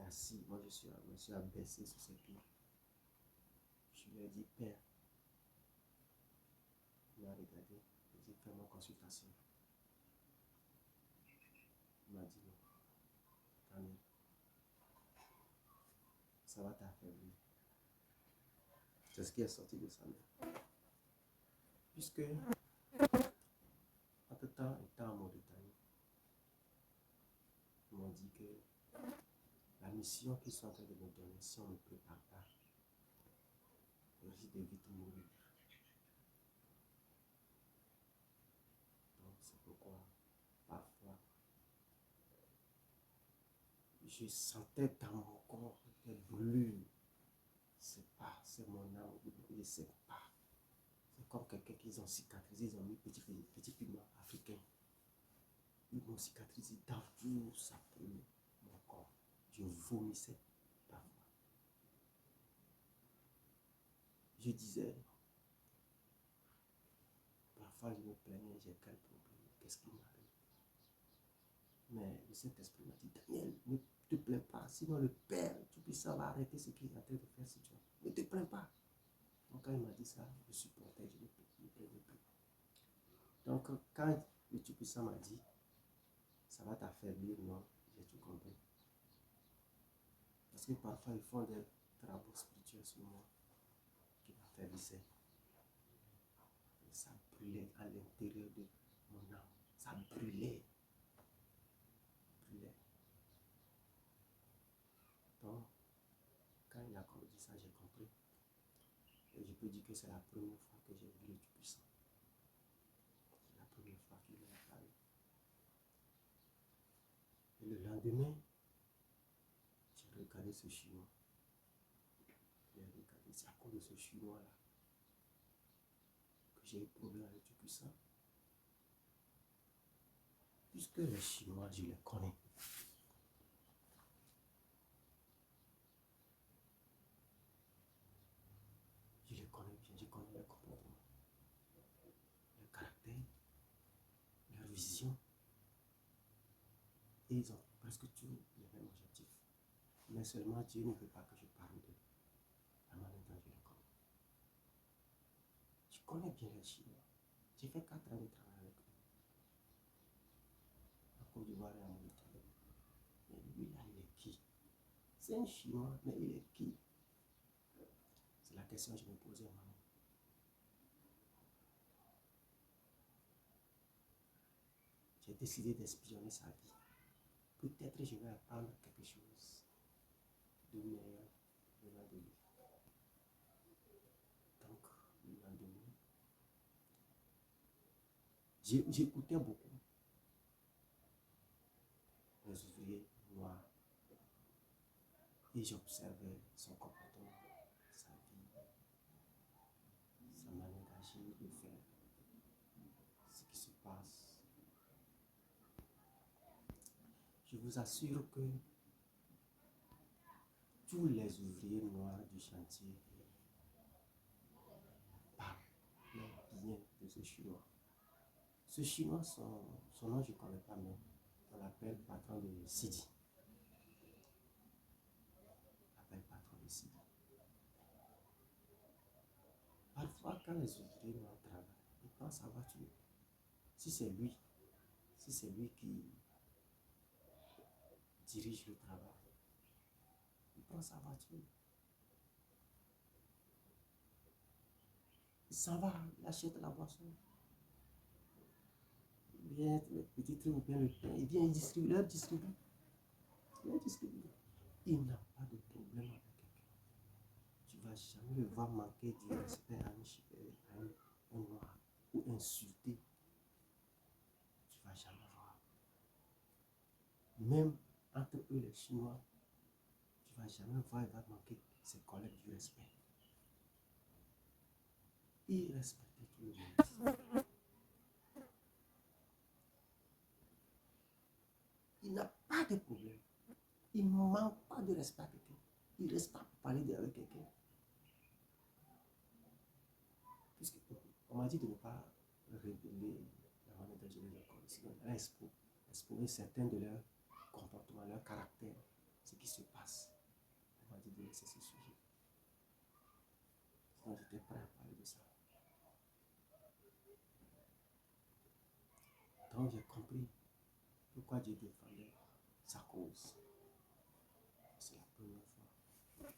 assis, moi je me suis abaissé sur ses pieds. Je lui ai dit, Père. Il m'a regardé, il dit, fais-moi consultation. Il m'a dit, non, Daniel, ça va t'affaiblir. C'est ce qui est sorti de sa main. Puisque, entre-temps, étant en Mauritanie, ils m'ont dit que la mission qu'ils sont en train de me donner, si on ne me prépare pas, je risque de vite mourir. Donc, c'est pourquoi, parfois, je sentais dans mon corps des brûlures. C'est pas, c'est mon âme, je ne sais pas. C'est comme quelqu'un qui ont cicatrisé, ils ont mis petit piment africain. Ils m'ont cicatrisé dans tout ça brûle mon corps. Je vomissais parfois. Je disais, parfois je me plaignais, j'ai quel problème, qu'est-ce qui m'arrive? Mais le Saint-Esprit m'a dit, Daniel, ne te plains pas, sinon le Père Tout-Puissant va arrêter ce qu'il est en train de faire sur toi. Ne te plains pas. Donc quand il m'a dit ça, je supportais, je ne plaignais plus. Donc quand le Tout-Puissant m'a dit, ça va t'affaiblir, non, j'ai tout compris. Parce que parfois ils font des travaux spirituels sur moi qui m'affaiblissaient. Et ça brûlait à l'intérieur de mon âme. Ça brûlait. Donc, quand il a dit ça, j'ai compris. Et je peux dire que c'est la première fois que j'ai vu le Tout-Puissant. C'est la première fois qu'il m'a parlé. Et le lendemain, j'ai regardé ce Chinois. J'ai regardé, c'est à cause de ce Chinois-là que j'ai eu problème avec le Tout-Puissant. Puisque les Chinois, je les connais. Je les connais bien, je connais leur comportement, leur caractère, leur vision. Et ils ont presque tous les mêmes objectifs. Mais seulement Dieu ne veut pas que je parle d'eux. En même temps, je les connais. Je connais bien les Chinois. J'ai fait 4 ans de travail avec eux. En Côte d'Ivoire et en Mauritanie. Mais lui là, il est qui? C'est un Chinois, mais il est qui? C'est la question que je me posais moi-même. J'ai décidé d'espionner sa vie. Peut-être je vais apprendre quelque chose de meilleur venant de lui. Donc, le lendemain, j'écoutais beaucoup les ouvriers noirs et j'observais son comportement, sa vie, sa manière d'agir, de faire, ce qui se passe. Je vous assure que tous les ouvriers noirs du chantier parlent bien de ce Chinois. Ce Chinois, son nom je ne connais pas, mais on l'appelle patron de Sidi. Parfois, quand les ouvriers noirs travaillent, ils prennent sa voiture. Si c'est lui qui dirige le travail, il prend sa voiture. Il s'en va, il achète la boisson. Il vient le petit truc ou bien le pain, il vient, il distribue, leur distribue. Il n'a pas de problème avec quelqu'un. Tu ne vas jamais le voir manquer du respect à un noir ou insulter. Tu ne vas jamais voir. Même entre eux, les Chinois, tu ne vas jamais voir, il va manquer ses collègues du respect. Il respectait tout le monde. Il n'a pas de problème. Il ne manque pas de respect à quelqu'un. Il reste pas pour parler avec quelqu'un. On m'a dit de ne pas révéler la manière dont je les ai connus. Sinon, exposer certains de leurs comportements, leur caractère, ce qui se passe. m'intéressait ce sujet. Donc j'étais prêt à parler de ça. Donc j'ai compris pourquoi Dieu défendait sa cause. C'est la première fois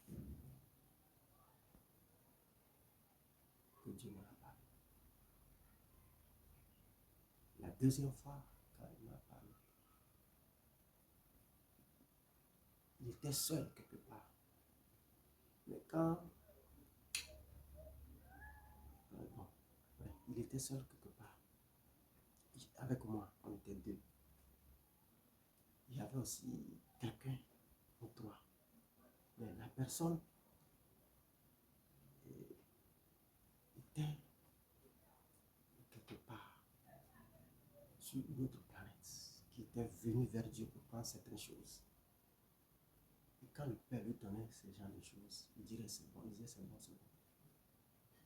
que Dieu m'en a parlé. La deuxième fois, quand il m'a parlé, il était seul quelque part. Mais quand... il était seul quelque part. Avec moi, on était deux. Il y avait aussi quelqu'un ou toi. Mais la personne était quelque part sur une autre planète qui était venue vers Dieu pour prendre certaines choses. Et quand le Père lui donnait ce genre de choses, il dirait c'est bon, il disait c'est bon, c'est bon.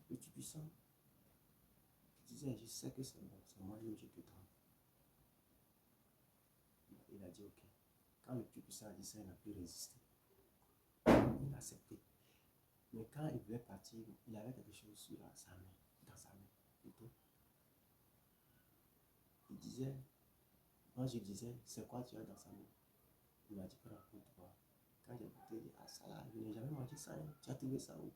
Le Dieu puissant disait je sais que c'est bon, c'est moi-même je te donne. Il a dit ok. Quand le Dieu puissant a dit ça, il n'a plus résisté. Il a accepté. Mais quand il voulait partir, il avait quelque chose sur sa main, dans sa main plutôt. Il disait, moi je disais, c'est quoi tu as dans sa main? Il m'a dit, prends pour toi. Quand j'ai goûté, il dit, ah ça là, je n'ai jamais mangé ça, hein. Tu as trouvé ça où?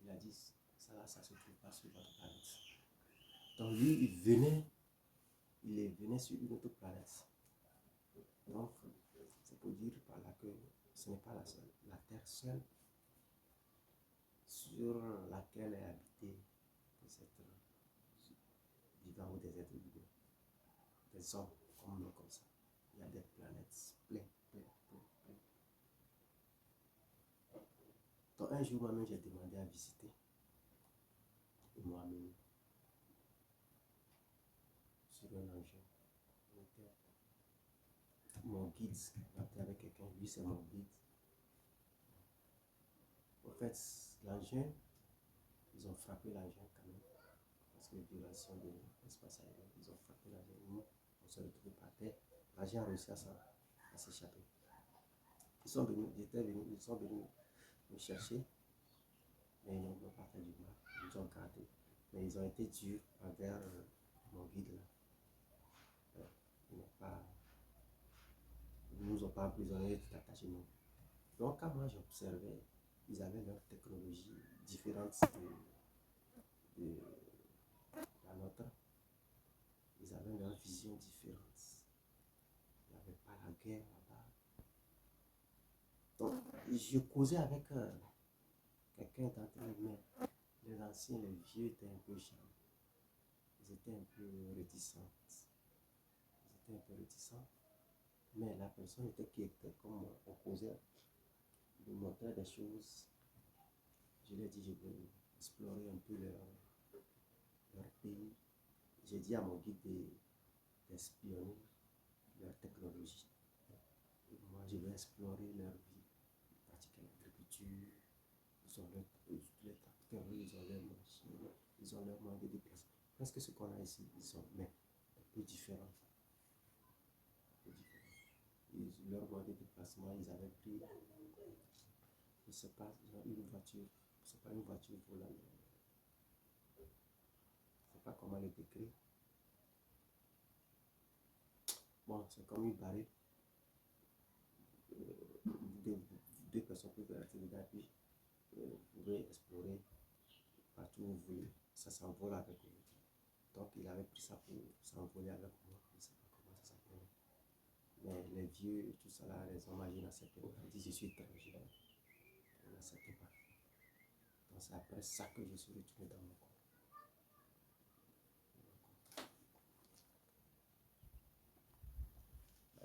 Il a dit, ça là, ça se trouve pas sur votre planète. Donc lui, il venait sur une autre planète. Donc, c'est pour dire par là que ce n'est pas la seule, la terre seule sur laquelle est habité des êtres vivants ou des êtres vivants, des hommes comme nous, comme ça. Il y a des planètes pleines. Donc un jour, moi-même, j'ai demandé à visiter. Et moi-même, sur un engin, mon guide, j'étais avec quelqu'un, lui c'est mon guide. En fait, l'engin, ils ont frappé l'engin quand même, parce que violation de l'espace aérien, ils ont frappé l'engin. Nous, on s'est retrouvés par terre. L'engin a réussi à s'échapper. Ils sont venus me chercher, mais ils n'ont pas fait du mal, ils nous ont gardés. Mais ils ont été durs envers mon guide là. Ils ne nous ont pas emprisonnés, tout attachés, non. Donc quand moi j'observais, ils avaient leur technologie différente de la nôtre. Ils avaient leur vision différente. Il n'y avait pas la guerre là-bas. Donc je causais avec quelqu'un d'entre eux, mais les anciens, les vieux étaient un peu chiants. Ils étaient un peu réticents. Mais la personne était qui était comme on causait, de montrer des choses. Je lui ai dit, je veux explorer un peu leur pays. J'ai dit à mon guide d'espionner leur technologie. Et moi, je vais explorer leur vie, pratiquer l'agriculture. Ils ont les tracteurs, ils ont leurs machines, ils ont leur moyen de déplacement. Presque ce qu'on a ici, ils ont, mais un peu différent. Leur moyen de déplacement, ils avaient pris, je ne sais pas, une voiture, c'est pas une voiture volante, je ne sais pas comment le décrire. Bon, c'est comme une barrière. Deux personnes peuvent rester dedans, puis vous pouvez explorer partout où vous voulez. Ça s'envole avec vous. Donc il avait pris ça pour s'envoler avec moi. Je ne sais pas comment ça s'appelle. Mais les vieux, tout ça là, les hommes âgés n'acceptaient pas. Ils disent je suis étranger. On n'acceptait pas. Donc c'est après ça que je suis retourné dans mon corps.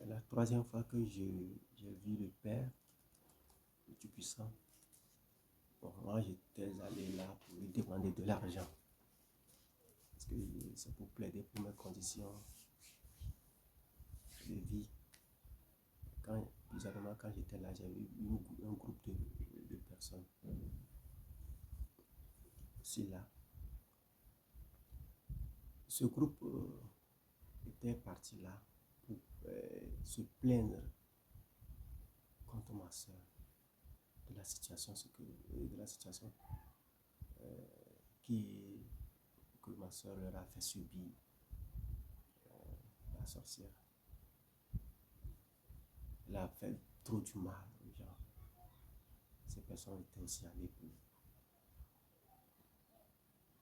La troisième fois que j'ai vu le Père, le Tout-Puissant, bon, moi j'étais allé là pour lui demander de l'argent. Parce que c'est pour plaider pour mes conditions de vie. Bizarrement, quand j'étais là, j'avais eu un groupe de personnes. C'est là. Ce groupe était parti là pour se plaindre contre ma soeur. de la situation, de la situation que ma soeur leur a fait subir, la sorcière. Elle a fait trop du mal aux gens. Ces personnes étaient aussi allées pour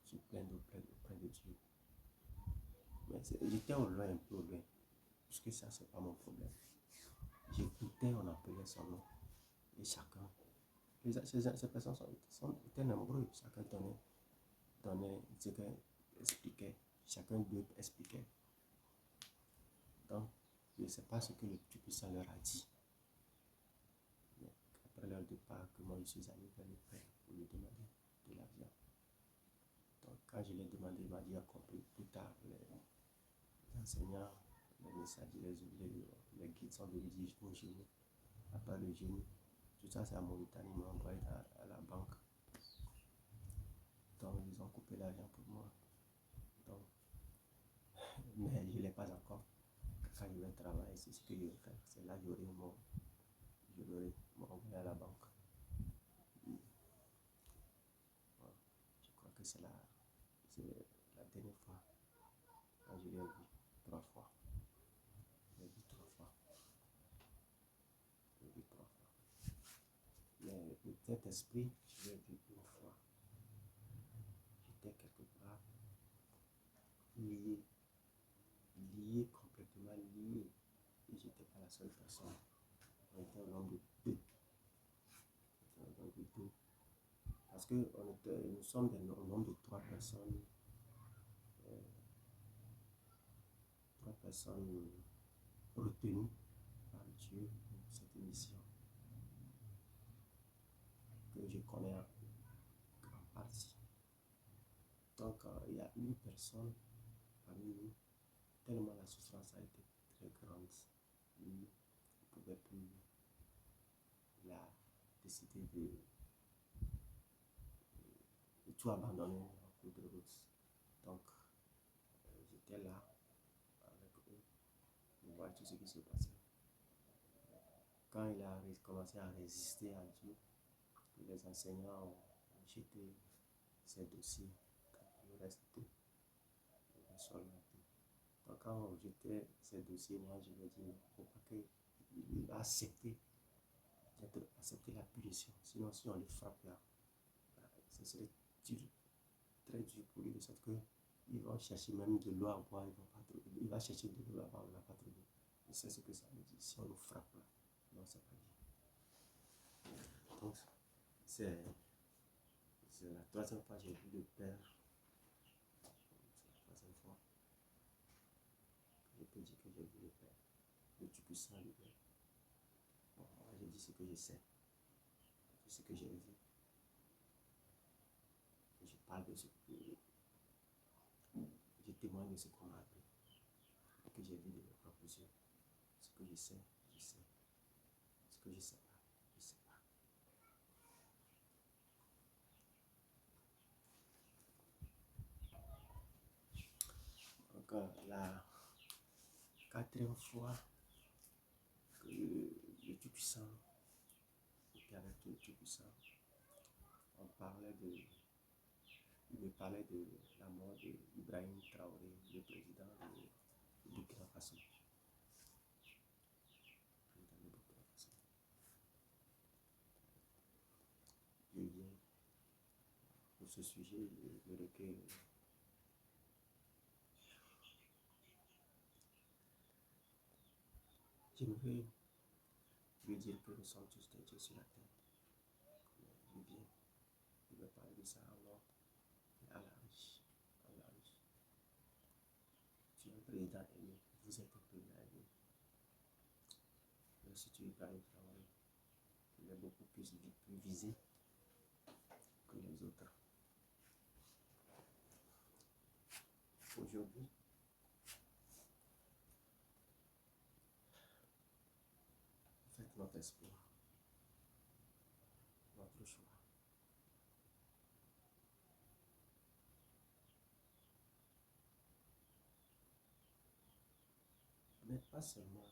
se plaindre auprès de Dieu. Mais j'étais au loin, un peu au loin, puisque ça, c'est pas mon problème. J'écoutais, on appelait son nom. Et chacun, ces personnes étaient nombreux. Chacun donnait ce qu'elle expliquait. Chacun d'eux expliquait. Donc, je ne sais pas ce que le Tout-Puissant leur a dit. Mais après leur départ, que moi je suis allé vers le Père pour lui demander de l'argent. Donc, quand je l'ai demandé, il m'a dit accompli. Plus tard, les enseignants, les messagers, les guides sont venus dire au génie. Après le génie, tout ça c'est à Mauritanie, ils m'ont envoyé à la banque. Donc, ils ont coupé l'argent pour moi. Donc, mais je ne l'ai pas encore. Quand je vais travailler, c'est ce que je vais faire. C'est là que je l'aurai envoyé à la banque. Voilà. Je crois que c'est la dernière fois. Quand je l'ai vu 3 fois. Je l'ai vu 3 fois. Je l'ai vu 3 fois. Mais le Saint-Esprit, je l'ai vu une fois. J'étais quelque part lié, complètement lié. Et je n'étais pas la seule personne. On était au nombre de 2. Parce que nous sommes au nombre de 3 personnes. 3 personnes retenues par Dieu pour cette mission que je connais en partie. Donc, il y a une personne parmi nous, tellement la souffrance a été très grande, il ne pouvait plus décider de tout abandonner en cours de route. Donc, j'étais là avec eux pour voir tout ce qui se passait. Quand il a commencé à résister à Dieu, les enseignants ont jeté ses dossiers, le reste tout, donc quand on jetait ces dossiers, moi je lui ai dit, il ne faut pas qu'il va accepter la punition. Sinon, si on le frappe là, ce serait dur, très dur pour lui, de sorte qu'ils vont chercher même de l'eau à boire, il va chercher de l'eau à boire, on n'a pas trouvé. Je sais ce que ça veut dire, si on le frappe là, non, c'est pas bien. Donc, c'est la 3e fois que j'ai vu le Père. C'est la 3e fois que je peux dire que j'ai vu le Père, le Tout-Puissant lui-même. Bon, moi j'ai dit ce que je sais, ce que j'ai vu. Je parle de ce que je témoigne de ce qu'on m'a appris, que j'ai vu de mes propres yeux. Ce que je sais, je sais. Ce que je ne sais pas, je ne sais pas. Donc, la 4e fois que le Tout-Puissant, et avec le Tout-Puissant, il me parlait de la mort d'Ibrahim Traoré, le président de Burkina Faso. Je viens pour ce sujet, le recueil. J'aimerais lui dire que nous sommes tous des dieux sur la terre. Je viens, je vais parler de ça en l'ordre et à large. Tu es un président aimé, vous êtes un président aimé. Mais si tu es Ibrahim Traoré, il est beaucoup plus visé que les autres. Aujourd'hui, faites notre espoir, notre choix. Mais pas seulement